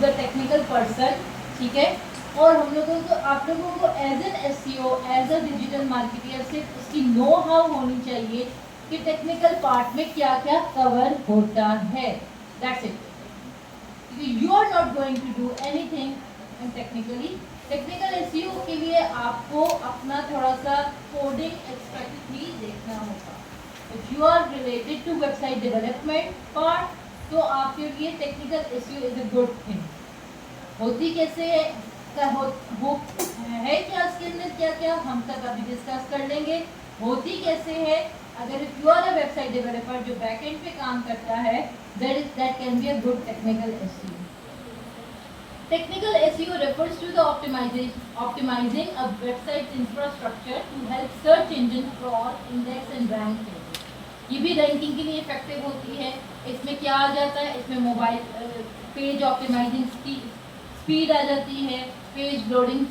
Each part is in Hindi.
द टेक्निकल पर्सन, ठीक है। और हम लोगों को, आप लोगों को as an SEO, as a digital marketer सिर्फ उसकी नो हाउ होनी चाहिए कि टेक्निकल पार्ट में क्या क्या कवर होता है, that's it. You are not going to do anything technically. Technical SEO के लिए आपको अपना थोड़ा सा कोडिंग एक्सपर्ट भी देखना होगा। If you are related to website development part, तो आपके लिए technical SEO is a good thing. होती कैसे है, है क्या इसके अंदर, क्या क्या हम तक अभी डिस्कस कर लेंगे। होती कैसे है, अगर if you are a website developer जो बैकएंड पे काम करता है, that can be a good technical SEO. Technical SEO refers to the optimizing a website's infrastructure to help search engine crawl, index and rank pages. ये भी रैंकिंग के लिए इफेक्टिव होती है। इसमें क्या आ जाता है, इसमें मोबाइल पेज ऑप्टिमाइजिंग की स्पीड आ जाती है, पेज लोडिंग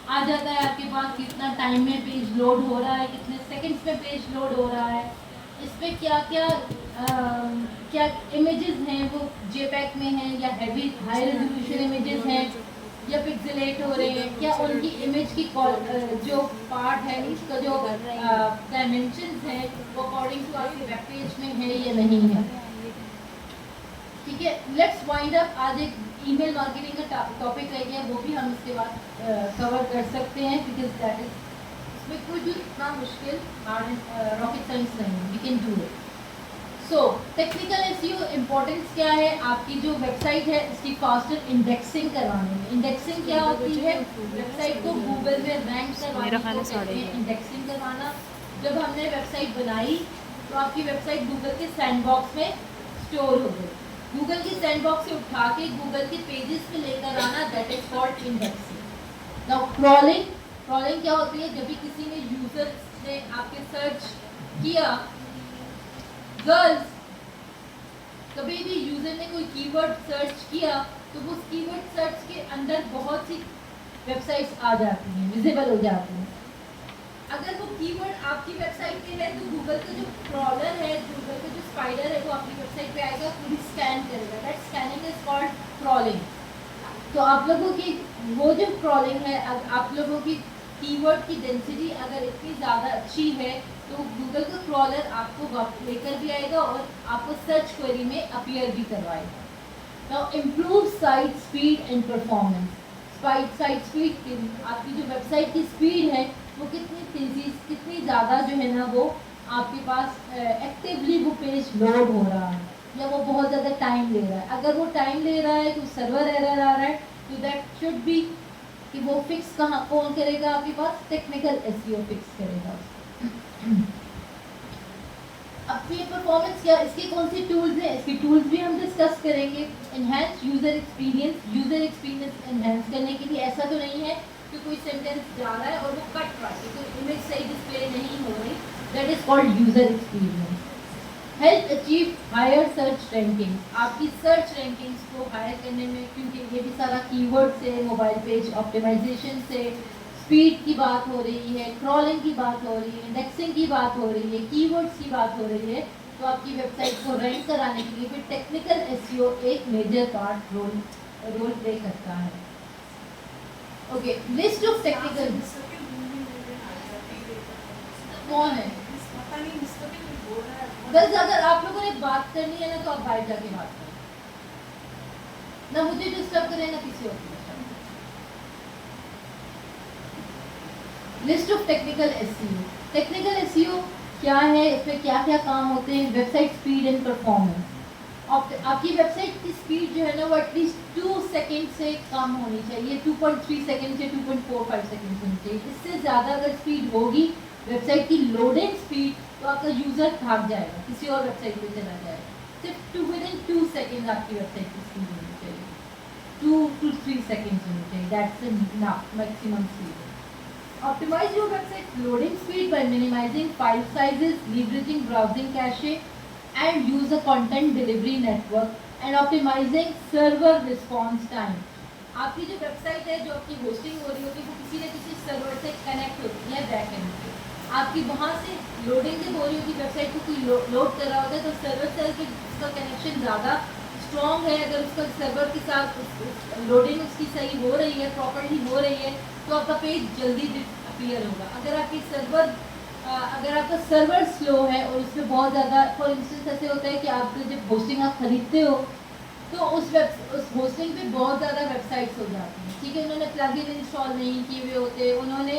आ जाता है आपके पास, कितना टाइम में पेज लोड हो रहा है, कितने सेकंड्स में पेज लोड हो रहा है, इसमें क्या क्या क्या इमेजेस हैं वो जेपैक में हैं या हैवी हाई रेजोल्यूशन इमेजेस हैं या पिक्सेलेट हो रहे हैं, क्या उनकी इमेज की जो पार्ट है, उसका जो डायमेंशंस है वो अकॉर्डिंग टू आपके वेब पेज में है या नहीं है। ठीक है, लेट्स वाइंड अप। आज एक ईमेल मार्केटिंग का टॉपिक रह गया, वो भी हम इसके बाद कवर कर सकते हैं, बिकॉज दैट इज, इसमें कोई भी इतना मुश्किल रॉकेट साइंस नहीं है, we can do it. So technical SEO importance क्या है, आपकी जो वेबसाइट है इसकी फास्टर इंडेक्सिंग करवाने में। इंडेक्सिंग क्या होती है, वेबसाइट को गूगल में रैंक करवाने को कहते हैं इंडेक्सिंग करवाना। जब हमने वेबसाइट बनाई तो आपकी वेबसाइट गूगल के सैंडबॉक्स में स्टोर हो गई। गूगल के सैंडबॉक्स से उठा के गूगल के पेजेस पे लेकर आना, that is called indexing. Now crawling, crawling क्या होती है, जब भी किसी ने यूजर ने आपके सर्च किया, गर्ल्स, कभी भी यूजर ने कोई कीवर्ड सर्च किया तो वो कीवर्ड सर्च के अंदर बहुत सी वेबसाइट्स आ जाती हैं, विजिबल हो जाती हैं। अगर वो कीवर्ड आपकी वेबसाइट पे है तो गूगल का जो क्रॉलर है, गूगल का जो स्पाइडर है, वो आपकी वेबसाइट पे आएगा, पूरी स्कैन करेगा। That scanning is called crawling. तो आप लोगों की वो जो क्रॉलिंग है, आप लोगों की कीवर्ड की डेंसिटी अगर इतनी ज़्यादा अच्छी है तो गूगल का क्रॉलर आपको लेकर भी आएगा और आपको सर्च क्वेरी में अपीयर भी करवाएगा। Now improve site speed and performance. Site speed, आपकी जो वेबसाइट की स्पीड है वो कितनी तेज़ी, कितनी ज़्यादा जो है ना वो आपके पास एक्टिवली वो पेज लोड हो रहा है या वो बहुत ज़्यादा टाइम ले रहा है। अगर वो टाइम ले रहा है तो सर्वर एरर आ रहा है, तो दैट शुड बी कि वो फिक्स कहाँ कौन करेगा, आपके पास टेक्निकल एसईओ फिक्स करेगा। अब ये परफॉर्मेंस क्या, इसके कौन सी टूल्स हैं, इसके टूल्स भी हम डिस्कस करेंगे। Enhance user experience, user experience enhance करने के लिए ऐसा तो नहीं है कि कोई सेंटेंस जा रहा है और वो कट रहा है, कोई इमेज सही डिस्प्ले नहीं हो रही, that is called user experience. Help achieve higher search ranking, आपकी सर्च रैंकिंग्स को हायर करने में, क्योंकि ये भी सारा कीवर्ड से, मोबाइल पेज ऑप्टिमाइजेशन से, स्पीड की बात हो रही है, क्रॉलिंग की बात हो रही है, इंडेक्सिंग की बात हो रही है, कीवर्ड्स की बात हो रही है, तो आपकी वेबसाइट को रैंक कराने के लिए फिर टेक्निकल एसईओ एक मेजर पार्ट रोल प्ले करता है। ओके, लिस्ट ऑफ टेक्निकल कौन है, बस अगर आप लोगों ने बात करनी है ना तो आप बाहर जाके बात करें, ना मुझे डिस्टर्ब करें ना किसी और को। List of technical SEO. Technical SEO क्या है, इसमें क्या क्या काम होते हैं। वेबसाइट स्पीड एंड परफॉर्मेंस, आपकी वेबसाइट की स्पीड जो है ना वो एटलीस्ट 2 सेकेंड से कम होनी चाहिए, 2.3 सेकेंड से 2.45 सेकेंड होनी चाहिए। इससे ज़्यादा अगर स्पीड होगी वेबसाइट की लोडिंग स्पीड, तो आपका यूज़र भाग जाएगा, किसी और वेबसाइट पे चला जाएगा। सिर्फ विदिन 2 सेकेंड आपकी वेबसाइट की स्पीड होनी चाहिए, 2 to 3 सेकेंड होनी चाहिए, that's enough maximum speed. Optimize your website loading speed by minimizing file sizes, leveraging browsing cache, and use a content delivery network, and optimizing server response time. आपकी जो वेबसाइट है, जो आपकी होस्टिंग हो रही होगी, वो किसी न किसी सर्वर से कनेक्ट होती है बैकएंड से। आपकी वहाँ से लोडिंग जब हो रही होगी, वेबसाइट को कोई लोड कर रहा होता है, तो सर्वर से उसका कनेक्शन ज़्यादा स्ट्रॉन्ग है, अगर उसका सर्वर के साथ लोडिंग उसकी सही हो रही है, प्रॉपर्ली हो रही है, तो आपका पेज जल्दी अपीयर होगा। अगर आपका सर्वर स्लो है और उसमें बहुत ज़्यादा, फॉर इंस्टेंस ऐसे होता है कि आप जब होस्टिंग आप खरीदते हो तो उस होस्टिंग पे बहुत ज़्यादा वेबसाइट्स हो जाती हैं, ठीक है, उन्होंने प्लगइन इंस्टॉल नहीं किए हुए होते, उन्होंने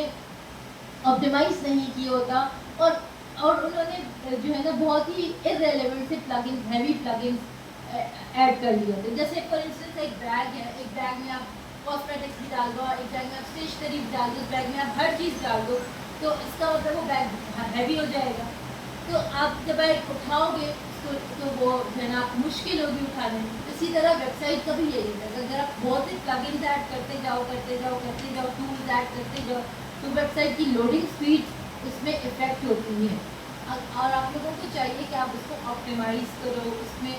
ऑप्टिमाइज नहीं किया होता, और उन्होंने जो है ना बहुत ही इररेलेवेंट से प्लगइन, हैवी प्लगइन ऐड कर लिए होते। जैसे फॉर इंस्टेंस एक बैग है, एक बैग में आप कॉस्मेटिक्स भी डाल दो, एक बैग में आप स्टेशनरी भी डाल दो, इस बैग में आप हर चीज़ डाल दो, तो इसका मतलब वो बैग हैवी हो जाएगा। तो आप जब बैग उठाओगे तो वो जो है ना आप मुश्किल होगी उठाने में। इसी तरह वेबसाइट का भी यही है, अगर आप बहुत से प्लगइन्स ऐड करते जाओ टूल्स ऐड करते जाओ, तो वेबसाइट की लोडिंग स्पीड उसमें इफेक्ट होती है। और आप लोगों को चाहिए कि आप उसको ऑप्टिमाइज करो, उसमें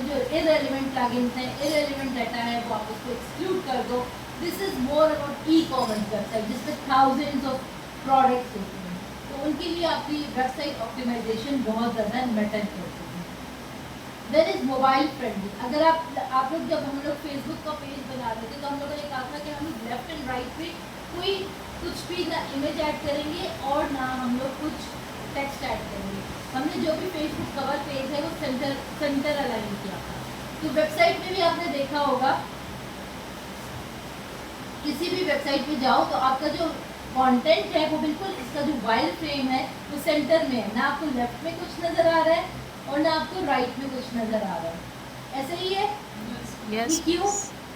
जो इररेलेवेंट प्लगइन्स हैं, इररेलेवेंट डाटा है, वो आप उसको एक्सक्लूड कर दो। This is more about e-commerce website जिसमें थाउजेंड्स ऑफ प्रोडक्ट्स होते हैं, तो उनके लिए आपकी वेबसाइट ऑप्टिमाइजेशन बहुत ज़्यादा मैटर करती है। Then is mobile friendly. अगर आप लोग, जब हम लोग फेसबुक का पेज बना रहे थे तो हम लोगों ने कहा था कि हम लोग लेफ्ट एंड राइट पे कोई कुछ भी ना इमेज ऐड करेंगे और ना हम लोग कुछ टेक्स्ट ऐड करेंगे। हमने जो भी फेसबुक कवर पेज है वो सेंटर अलाइन किया था। तो वेबसाइट में भी आपने देखा होगा, किसी भी वेबसाइट पे जाओ तो आपका जो कंटेंट है वो बिल्कुल, इसका जो वाइल फ्रेम है वो सेंटर में है, ना आपको लेफ्ट में कुछ नज़र आ रहा है और ना आपको राइट में कुछ नज़र आ रहा है। ऐसे ही है। Yes. क्यों?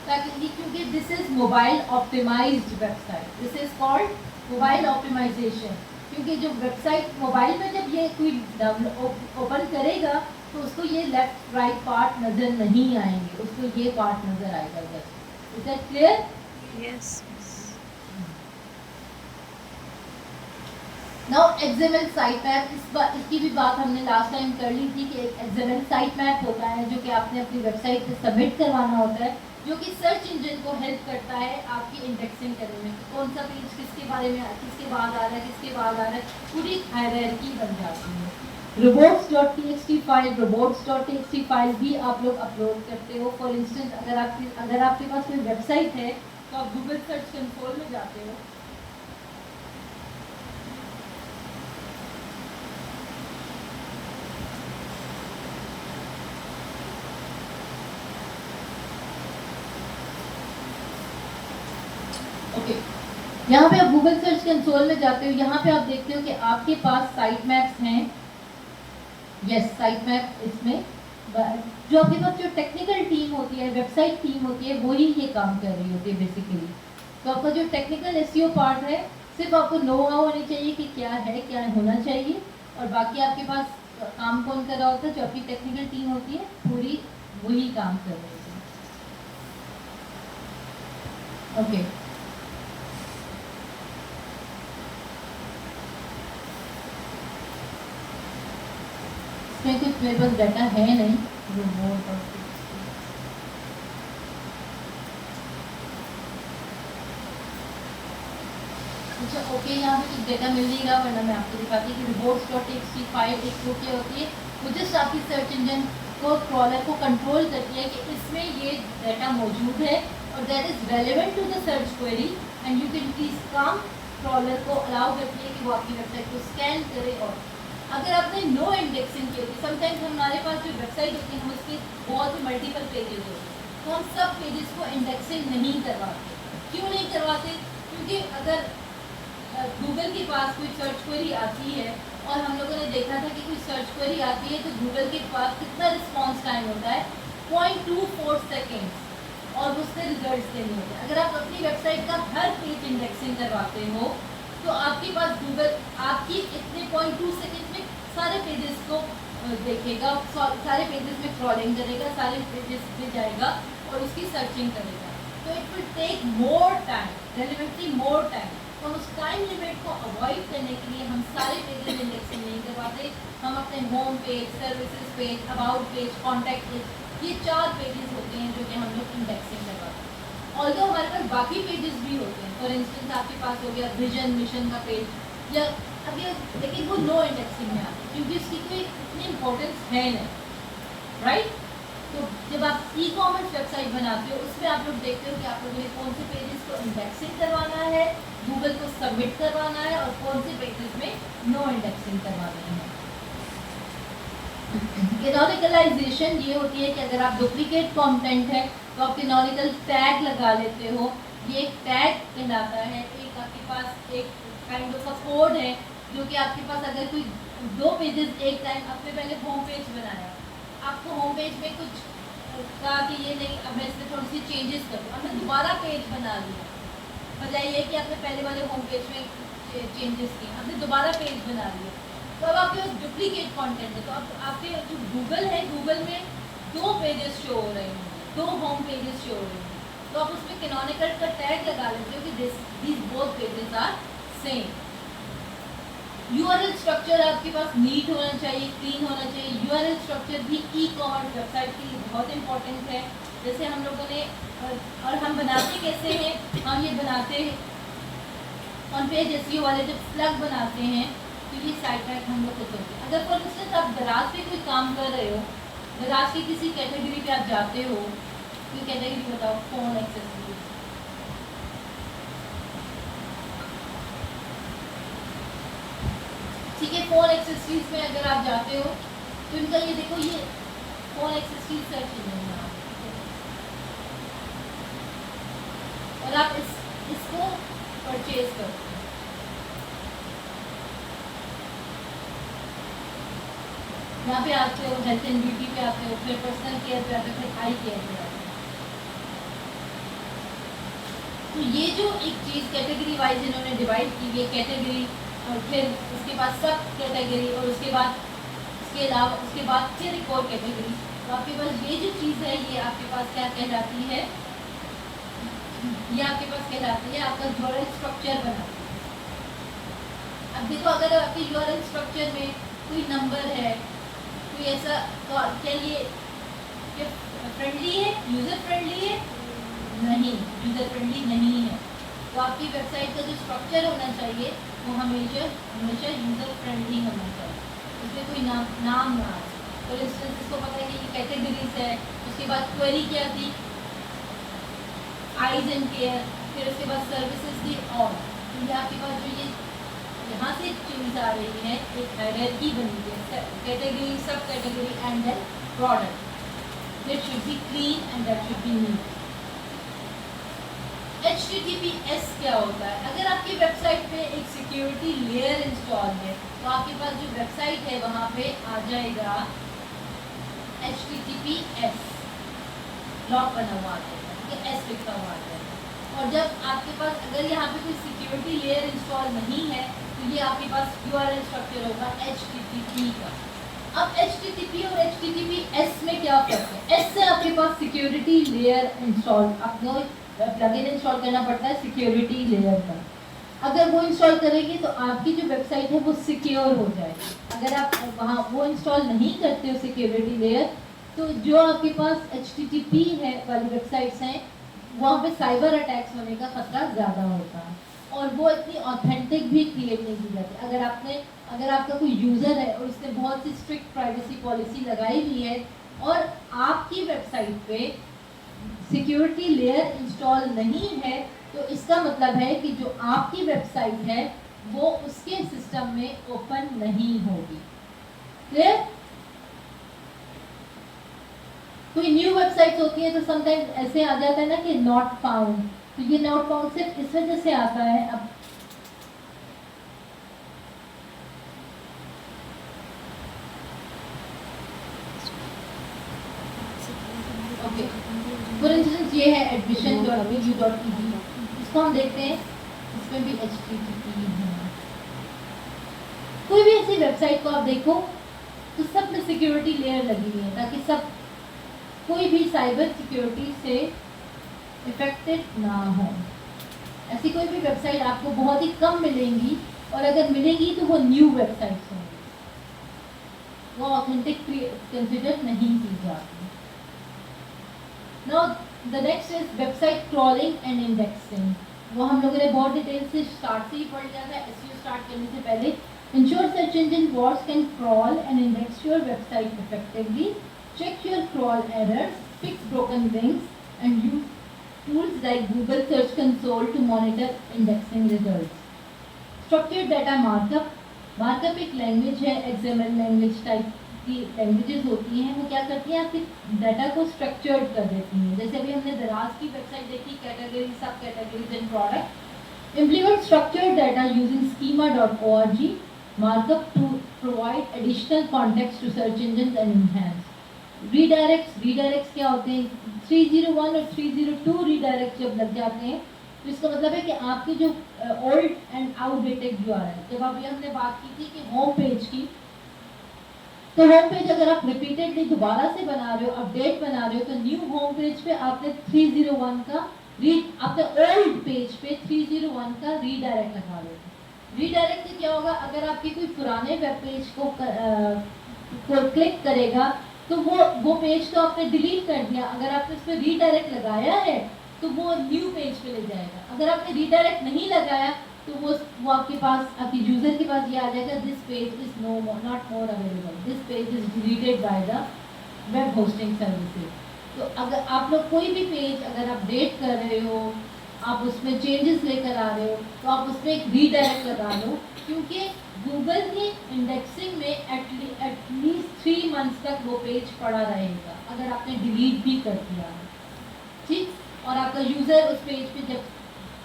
क्योंकि this is mobile optimized website, this is called mobile optimization. क्योंकि जो वेबसाइट मोबाइल में जब ये कोई ओपन करेगा तो उसको ये लेफ्ट राइट पार्ट नज़र नहीं आएंगे, उसको ये पार्ट नज़र आएगा। Just is that clear? Yes. Now XML site map, इसकी भी बात हमने लास्ट टाइम कर ली थी कि एक एक्सएमएल साइट मैप होता है जो कि आपने अपनी वेबसाइट पे सबमिट करवाना होता है, जो कि सर्च इंजन को हेल्प करता है आपकी इंडेक्सिंग करने में। कौन सा पेज किसके बारे में, किसके बाद आ रहा है, किसके बाद आ रहा है, पूरी हायरार्की बन जाती है। robots.txt फाइल भी आप लोग अपलोड करते हो। फॉर इंस्टेंस अगर आपके पास कोई वेबसाइट है तो आप गूगल सर्च कंसोल में जाते हो, यहाँ पे आप गूगल सर्च कंसोल में जाते हो, यहाँ पे आप देखते हो कि आपके पास साइट मैप्स हैं। यस, साइट मैप, इसमें जो आपके पास जो टेक्निकल टीम होती है, वेबसाइट टीम होती है, वही ये काम कर रही होती है बेसिकली। तो आपका जो टेक्निकल एसईओ पार्ट है, सिर्फ आपको नो हाउ होनी चाहिए कि क्या है, क्या होना चाहिए, और बाकी आपके पास काम कौन कर रहा होता है, जो आपकी टेक्निकल टीम होती है पूरी वही काम कर रही होती है। ओके, इसमें कुछ मेरे पास डाटा है नहीं। अच्छा ओके, यहाँ पे कुछ डाटा मिल जाएगा, वरना मैं आपको दिखाती हूँ कि reports.txt फाइल एक तो क्या होती है, वो जस्ट आपकी सर्च इंजन को, क्रॉलर को कंट्रोल करती है कि इसमें ये डाटा मौजूद है और that is relevant to the search query and you can please come. Crawler को अलाउ करती है कि वो आपकी वेबसाइट को स्कैन करे। और अगर आपने नो इंडेक्सिंग की होती, समटाइम्स हमारे पास जो वेबसाइट होती है हम उसके बहुत ही मल्टीपल पेजेस होते हैं, तो हम सब पेजेस को इंडेक्सिंग नहीं करवाते। क्यों नहीं करवाते? क्योंकि अगर गूगल के पास कोई सर्च क्वेरी आती है, और हम लोगों ने देखा था कि कोई सर्च क्वेरी आती है तो गूगल के पास कितना रिस्पॉन्स टाइम होता है, 0.24 सेकेंड्स, और उससे रिजल्ट देने होते हैं। अगर आप अपनी वेबसाइट का हर पेज इंडेक्सिंग करवाते हो तो आपके पास गूगल आपकी इतने 0.2 सेकेंड में सारे पेजेस को देखेगा, सारे पेजेस में क्रॉलिंग करेगा, सारे पेजेस में जाएगा और उसकी सर्चिंग करेगा। तो it will take more time, relevantly more time. तो उस टाइम लिमिट को अवॉइड करने के लिए हम सारे पेजेस इंडेक्सिंग नहीं करवाते। हम अपने home page, services page, about page, contact page, ये 4 पेजेस होते हैं जो कि हम लोग इंडेक्सिंग करवाते हैं। ऑल्दो हमारे पास बाकी पेजेस भी होते हैं, फॉर इंस्टेंस आपके पास हो गया विजन मिशन का पेज, या अभी, लेकिन वो नो इंडेक्सिंग में आते हैं क्योंकि उसकी कोई इतनी इम्पोर्टेंस है नहीं, राइट? तो जब आप ई कॉमर्स वेबसाइट बनाते हो उसमें आप लोग देखते हो कि आप लोगों ने कौन से पेजेस को इंडेक्सिंग करवाना है, गूगल को सबमिट करवाना है, और कौन से पेजेस में नो इंडेक्सिंग करवाना है। कैनोनिकलाइजेशन ये होती है कि अगर आप डुप्लीकेट कंटेंट है तो आप कैनोनिकल टैग लगा लेते हो। ये एक टैग कहलाता है। एक आपके पास एक काइंड ऑफ कोड है जो कि आपके पास अगर कोई दो पेजेस एक टाइम, आपने पहले होम पेज बनाया, आपको होम पेज में कुछ कहा कि ये नहीं, अब मैं इसमें थोड़ी सी चेंजेस कर दूँ, आपने दोबारा पेज बना लिया, बजाय ये कि आपने पहले वाले होम पेज में चेंजेस किए, आपने दोबारा पेज बना लिया, तो अब आपके पास डुप्लीकेट कंटेंट है। तो अब आपके जो गूगल है, गूगल में दो पेजेस शो हो रहे होंगे, दो होम पेजेस शो हो रहे होंगे, तो आप उसमें कैनोनिकल का टैग लगा लेते हो कि this both pages are same. URL structure आपके पास नीट होना चाहिए, क्लीन होना चाहिए। यूआरएल स्ट्रक्चर भी ई कॉमर्स वेबसाइट के लिए बहुत इंपॉर्टेंट है। जैसे हम लोगों ने और हम बनाते कैसे हैं, हम ये बनाते हैं ऑन पेज एसईओ वाले जब स्लग बनाते हैं तो ये साइड ट्रैक हम लोग खुद करते हैं। अगर फॉर इंस्टेंस आप दराज पे कोई काम कर रहे हो, दराज की किसी कैटेगरी पे आप जाते हो, कोई कैटेगरी बताओ, फोन एक्सेसरीज, ठीक है, फोन एक्सेसरीज में अगर आप जाते हो तो इनका ये देखो, ये फोन एक्सेसरीज सर्च इंजन है और आप इसको परचेज करते हो। यहाँ पे आते हो, हेल्थ एंड ब्यूटी पे आते हो, फिर पर्सनल केयर पे आते हो, फिर आई केयर पे आते हो। तो ये जो एक चीज़ कैटेगरी वाइज इन्होंने डिवाइड की है, कैटेगरी और फिर उसके बाद सब कैटेगरी और उसके बाद उसके अलावा उसके बाद फिर एक और कैटेगरी, तो आपके पास ये जो चीज़ है ये आपके पास क्या कहलाती है, ये आपके पास कहलाती है आपका यूआरएल स्ट्रक्चर बनाती है। अब देखो, अगर आपके यूआरएल स्ट्रक्चर में कोई नंबर है, कोई ऐसा, तो क्या ये फ्रेंडली है, यूज़र फ्रेंडली है? नहीं, यूज़र फ्रेंडली नहीं है। तो आपकी वेबसाइट का जो स्ट्रक्चर होना चाहिए वो हमेशा यूज़र फ्रेंडली होना चाहिए, उसमें कोई नाम ना आए। फॉर इंस्टेंस इसको पता है कि ये कैटेगरीज है, उसके बाद क्वेरी क्या थी, आइज एंड केयर, फिर उसके बाद सर्विसेज थी और, तो ये आपके पास जो ये यहाँ से चीज़ आ रही है, एक हायरार्की बनी है, category, subcategory and then product, that should be clean and that should be neat. HTTPS क्या होता है? अगर आपकी वेबसाइट पे एक सिक्योरिटी लेयर इंस्टॉल है तो आपके पास जो वेबसाइट है वहाँ पे आ जाएगा HTTPS, लॉक बना हुआ आ जाएगा, एस लिखा हुआ आ जाएगा। और जब आपके पास अगर यहाँ पे कोई सिक्योरिटी लेयर इंस्टॉल नहीं है तो ये आपके पास URL स्ट्रक्चर होगा HTTP का। अब HTTP और HTTPS में क्या फर्क है? S से आपके पास सिक्योरिटी लेयर इंस्टॉल, आपको प्लगइन इंस्टॉल करना पड़ता है सिक्योरिटी लेयर पर। अगर वो इंस्टॉल करेंगे तो आपकी जो वेबसाइट है वो सिक्योर हो जाएगी। अगर आप वहाँ वो इंस्टॉल नहीं करते हो सिक्योरिटी लेयर, तो जो आपके पास HTTP है वाली वेबसाइट्स हैं वहाँ पे साइबर अटैक्स होने का खतरा ज़्यादा होता है और वो इतनी ऑथेंटिक भी क्रिएट नहीं की जाती। अगर आपका कोई यूज़र है और उसने बहुत सी स्ट्रिक्ट प्राइवेसी पॉलिसी लगाई हुई है और आपकी वेबसाइट पे सिक्योरिटी लेयर इंस्टॉल नहीं है, तो इसका मतलब है कि जो आपकी वेबसाइट है वो उसके सिस्टम में ओपन नहीं होगी। क्लियर? कोई न्यू वेबसाइट होती है तो समटाइम्स ऐसे आ जाता है ना कि नॉट फाउंड, तो ये नॉट फाउंड सिर्फ इस वजह से आता है। अब फॉर इंस्टेंस ये है admission.edu.edu, इसको हम देखते हैं, इसमें भी HTTP है। कोई भी ऐसी वेबसाइट को आप देखो तो सब में सिक्योरिटी लेयर लगी हुई है ताकि सब कोई भी साइबर सिक्योरिटी से इफेक्टेड ना हो। ऐसी कोई भी वेबसाइट आपको बहुत ही कम मिलेंगी और अगर मिलेंगी तो वो न्यू वेबसाइट्स होंगी, वो ऑथेंटिक कंसिडर नहीं की जाती। Now the next is website crawling and indexing। वो हम लोगों ने बहुत डिटेल से स्टार्ट से ही पढ़ लिया था। SEO स्टार्ट करने से पहले ensure search engine bots can crawl and index your website effectively, check your crawl errors, fix broken links, and use tools like Google Search Console to monitor indexing results. Structured data markup. Markup एक लैंग्वेज है, XML लैंग्वेज टाइप की लैंग्वेजेस होती हैं, वो क्या करती हैं आपके डाटा को स्ट्रक्चर्ड कर देती हैं। जैसे अभी हमने दराज की वेबसाइट देखी, कैटेगरी, सब categories and product. Implement structured data using schema.org markup to provide additional context to search engines and enhance redirects क्या होते हैं? 301 और 302 रीडायरेक्ट जब लग जाते हैं तो इसका मतलब है कि आपके जो ओल्ड एंड आउटडेटेड URL, जब अभी हमने बात की थी कि होम पेज की, तो होम पेज अगर आप रिपीटेडली दोबारा से बना रहे हो, अपडेट बना रहे हो, तो न्यू होम पेज पे आपने 301 का अपने ओल्ड पेज पे 301 का रीडायरेक्ट लगा रहे हो। रीडायरेक्ट से क्या होगा, अगर आपके कोई पुराने वेब पेज को क्लिक करेगा तो वो पेज तो आपने डिलीट कर दिया, अगर आपने उस पर रीडायरेक्ट लगाया है तो वो न्यू पेज पे ले जाएगा। अगर आपने रीडायरेक्ट नहीं लगाया तो वो आपके पास, आपके यूजर के पास ये आ जाएगा, this page is not more available, this page is deleted by the web hosting services. तो अगर आप लोग कोई भी पेज अगर अपडेट कर रहे हो, आप उसमें चेंजेस लेकर आ रहे हो, तो आप उसमें एक रीडायरेक्ट लगा लो, क्योंकि गूगल की इंडेक्सिंग में एटलीस्ट 3 मंथ्स तक वो पेज पड़ा रहेगा अगर आपने डिलीट भी कर दिया, ठीक। और आपका यूज़र उस पेज पे जब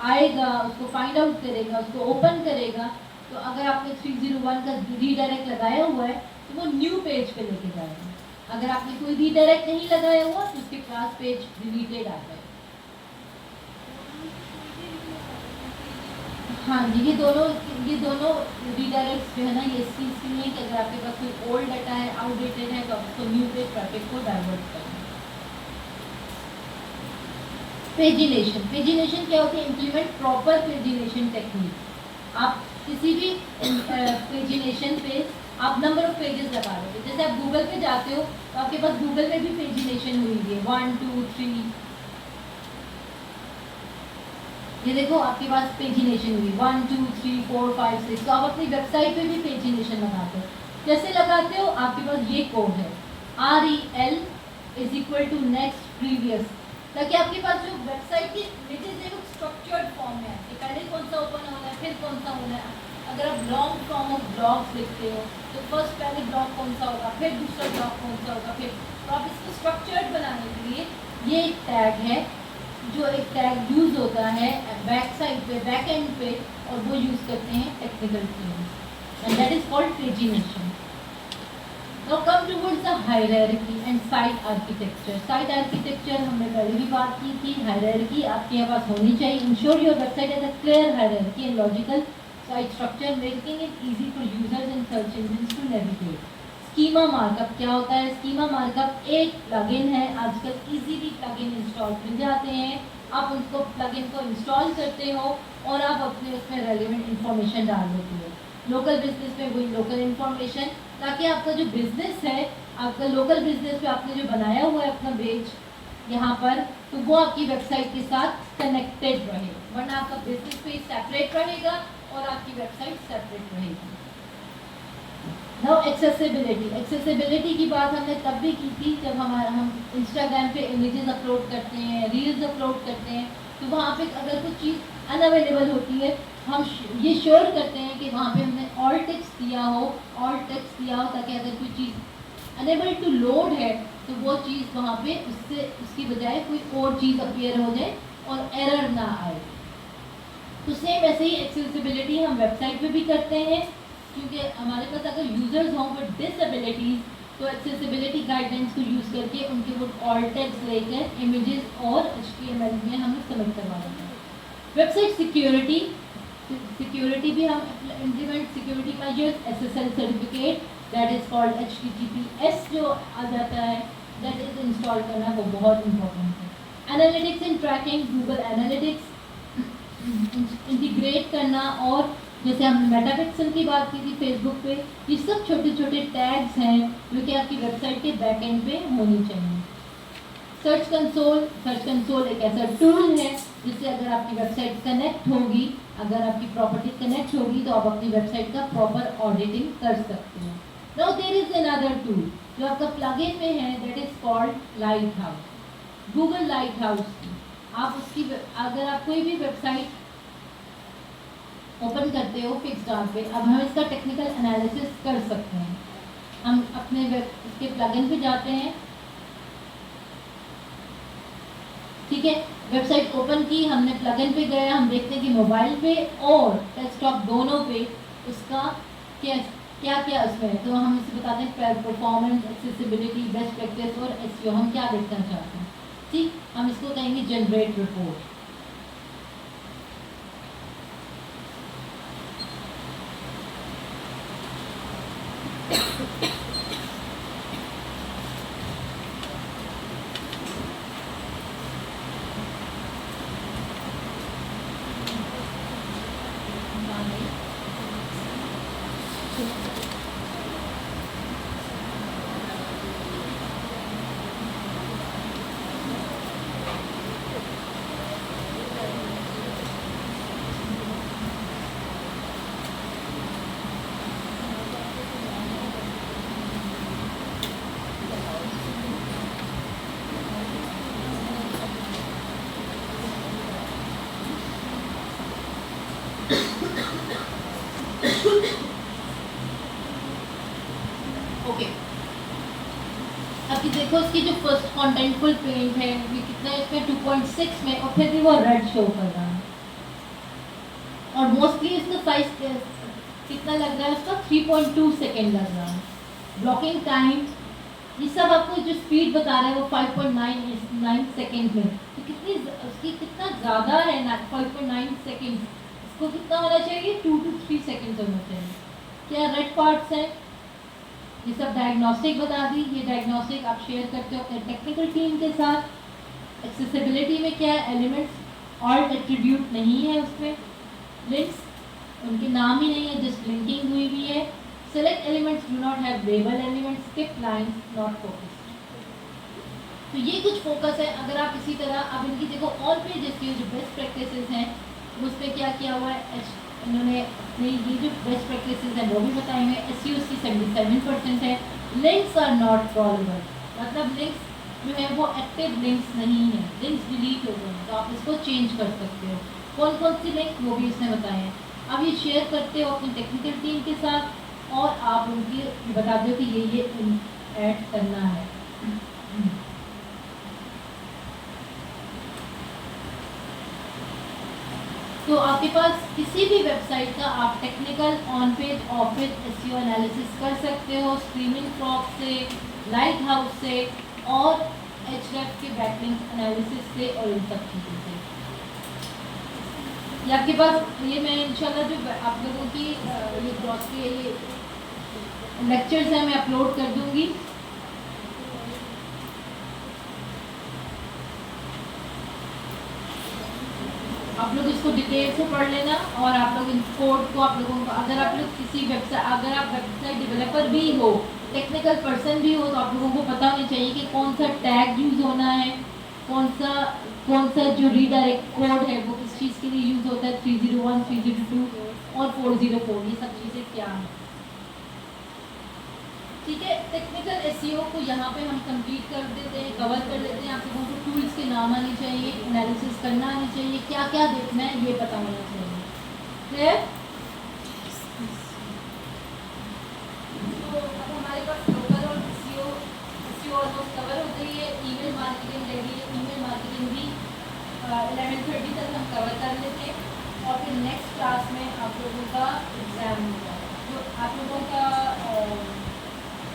आएगा, उसको फाइंड आउट करेगा, उसको ओपन करेगा, तो अगर आपने 301 का रीडायरेक्ट लगाया हुआ है तो वो न्यू पेज पे लेके जाएगा। अगर आपने कोई रीडायरेक्ट नहीं लगाया हुआ तो उसके पास पेज डिलीटेड आ जाएगा। हाँ जी, ये दोनों रीडायरेक्ट्स जो है ना, ये इस चीज़ के लिए कि अगर आपके पास कोई ओल्ड डाटा है, आउटडेटेड है, तो आपको न्यू पेज ट्रैफिक को डाइवर्ट करना। पेजिनेशन क्या होती है? Implement proper pagination technique. आप किसी भी पेजिनेशन पे आप नंबर ऑफ पेजेस लगा रहे हो, जैसे आप गूगल पे जाते हो तो आपके पास गूगल पे भी पेजिनेशन हुई है 1 2 3, ये देखो आपके पास पेजिनेशन हुई 1 2 3 4 5 6। तो आप अपनी वेबसाइट पे भी पेजिनेशन लगाते हो। कैसे लगाते हो? आपके पास ये कोड है REL = next previous, ताकि आपके पास जो वेबसाइट की इमेजेस है वो स्ट्रक्चर्ड फॉर्म में है कि पहले कौन सा ओपन होना है, फिर कौन सा होना है। अगर आप लॉन्ग फॉर्म ऑफ ब्लॉग्स लिखते हो तो फर्स्ट पहले ब्लॉग कौन सा होगा, फिर दूसरा ब्लॉग कौन सा होगा, फिर तो आप इसको स्ट्रक्चर्ड बनाने के लिए ये एक टैग है, जो एक टैग यूज़ होता है बैक साइड पे, बैक एंड पे, और वो यूज़ करते हैं technical teams, and that is called pagination. Now come towards the hierarchy and site architecture. Site architecture हमने पहले भी बात की थी। Hierarchy आपके पास होनी चाहिए। Ensure your website has a clear hierarchy and logical site structure, making it easy for users and search engines to navigate. Schema markup क्या होता है? Schema markup एक plugin है, आजकल easily plugin इंस्टॉल मिल जाते हैं। आप उसको plugin को इंस्टॉल करते हो और आप अपने उसमें relevant information डाल देते हो। लोकल बिजनेस में वही लोकल इन्फॉर्मेशन, ताकि आपका जो बिजनेस है, आपका लोकल बिजनेस पे आपने जो बनाया हुआ है अपना पेज यहाँ पर, तो वो आपकी वेबसाइट के साथ कनेक्टेड रहे, वरना आपका बिजनेस पेज सेपरेट रहेगा और आपकी वेबसाइट सेपरेट रहेगी। नाउ एक्सेसिबिलिटी की बात हमने तब भी की थी जब हम इंस्टाग्राम पे इमेजेस अपलोड करते हैं, रील्स अपलोड करते हैं, तो वहाँ पे अगर कुछ चीज़ अनअवेलेबल होती है, हम ये श्योर करते हैं कि वहाँ पे हमने ऑल टेक्स्ट दिया हो, ताकि अगर कोई चीज़ अनेबल टू लोड है तो वो चीज़ वहाँ पे उसकी बजाय कोई और चीज़ अपीयर हो जाए और एरर ना आए। तो सेम ऐसे ही एक्सेसिबिलिटी हम वेबसाइट पे भी करते हैं, क्योंकि हमारे पास अगर यूजर्स हों विद डिसेबिलिटीज़, तो एक्सेसिबिलिटी गाइडलाइंस को यूज़ करके उनके वो ऑल टेक्स्ट लेकर इमेजेस और HTML में हम सबमिट करवा देते हैं। वेबसाइट सिक्योरिटी भी हम implement security measures, SSL certificate that is called HTTPS जो आ जाता है, दैट इज इंस्टॉल करना वो बहुत इंपॉर्टेंट है। Analytics and tracking, Google analytics integrate करना, और जैसे हमने मेटापिक्सल की बात की थी फेसबुक पे, ये सब छोटे छोटे टैग्स हैं जो कि आपकी वेबसाइट के बैक एंड पे होनी चाहिए। सर्च कंसोल एक ऐसा टूल है जिससे अगर आपकी वेबसाइट कनेक्ट होगी, अगर आपकी प्रॉपर्टी कनेक्ट होगी, तो आप अपनी वेबसाइट का प्रॉपर ऑडिटिंग कर सकते हैं। Now there is another tool जो आपका प्लगइन में है that is called Lighthouse, Google Lighthouse की। आप उसकी अगर आप कोई भी वेबसाइट ओपन करते हो फिक्स डाउन पे, अब हम इसका टेक्निकल एनालिसिस कर सकते हैं। हम अपने इसके प्लगइन पे जाते हैं, ठीक है, वेबसाइट ओपन की, हमने प्लगइन पे गए, हम देखते हैं कि मोबाइल पे और डेस्कटॉप दोनों पे उसका क्या क्या क्या उसमें है। तो हम इसे बताते हैं परफॉर्मेंस, एक्सेसिबिलिटी, बेस्ट प्रैक्टिस और एसईओ, हम क्या देखना चाहते हैं। ठीक, हम इसको कहेंगे जनरेट रिपोर्ट। ओके, अभी देखो इसकी जो फर्स्ट कॉन्टेंटफुल पेंट है ये कितना है इसमें 2.6 में, और फिर भी वो रेड शो कर रहा है। और मोस्टली इसका साइज कितना लग रहा है, उसका 3.2 सेकेंड लग रहा है। ब्लॉकिंग टाइम ये सब आपको जो स्पीड बता रहे हैं वो 5.9 सेकेंड में, तो कितनी उसकी कितना ज़्यादा है ना, 5.9 सेकेंड, इसको कितना होना चाहिए, 2 to 3 सेकेंड होना चाहिए। क्या रेड पार्ट्स है, ये सब डायग्नोस्टिक बता दी, ये डायग्नोस्टिक आप शेयर करते हो अपने टेक्निकल टीम के साथ। एक्सेसिबिलिटी में क्या है, एलिमेंट्स ऑल्ट एट्रीब्यूट नहीं है उसमें, लिंक्स उनके नाम ही नहीं है, जस्ट लिंकिंग हुई हुई है। Select elements do not have label elements, skip lines, not focus. तो ये कुछ फोकस है। अगर आप इसी तरह अब इनकी देखो ऑन पेजेस की जो बेस्ट प्रैक्टिसेस हैं उस पर क्या किया हुआ है, इन्होंने अपनी ये जो बेस्ट प्रैक्टिसेस हैं वो भी बताई हैं। एसईओ की 77% है। लिंक्स आर नॉट कॉलेबल, मतलब लिंक्स जो है वो एक्टिव लिंक्स नहीं है, लिंक्स डिलीट हो गए हैं, तो आप इसको चेंज कर सकते हो। कौन कौन सी लिंक वो भी इसने बताए हैं। अब ये शेयर करते हो अपनी टेक्निकल टीम के साथ और आप उनकी बता दो कि ये ऐड करना है। तो आपके पास किसी भी वेबसाइट का आप technical on page of page SEO analysis कर सकते हो, स्क्रीमिंग फ्रॉग से, लाइट हाउस से और एचरेफ के बैकलिंक एनालिसिस से और इन सब चीज़ों से। ये आपके पास ये मैं इंशाल्लाह जो आप लोगों की ये ग्रॉसरी है ये लेक्चर्स हैं मैं अपलोड कर दूंगी। आप लोग इसको डिटेल से पढ़ लेना और आप लोग इन कोड को आप लोगों को अगर आप लोग किसी वेबसाइट अगर आप वेबसाइट डेवलपर भी हो, टेक्निकल पर्सन भी हो, तो आप लोगों को पता होना चाहिए कि कौन सा टैग यूज़ होना है, कौन सा जो रीडायरेक्ट कोड है वो किस चीज़ के लिए यूज़ होता है, 301, 302 और 404, ये सब चीज़ें क्या हैं। ठीक है, टेक्निकल एसईओ को यहाँ पे हम कंप्लीट कर देते हैं, कवर कर लेते हैं। आप लोगों को टूल्स के नाम आने चाहिए, एनालिसिस करना आनी चाहिए, क्या क्या देखना है ये पता होना चाहिए। क्लियर? तो अब हमारे पास लोकल और एसईओ ऑलमोस्ट कवर हो गई है। ईमेल मार्केटिंग रेडी है, ईमेल मार्केटिंग भी 11:30 तक हम कवर कर लेते हैं और फिर नेक्स्ट क्लास में आप लोगों का एग्ज़ाम होगा। जो आप लोगों का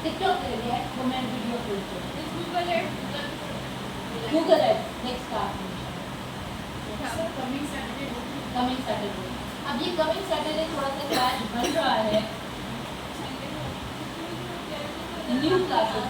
टिकटॉक है वो मैं वीडियो अपलोड करूँगी, गूगल एड नेक्स्ट क्लास में कमिंग सैटरडे। अब ये कमिंग सैटरडे थोड़ा सा क्लास बन रहा है, न्यू क्लासेस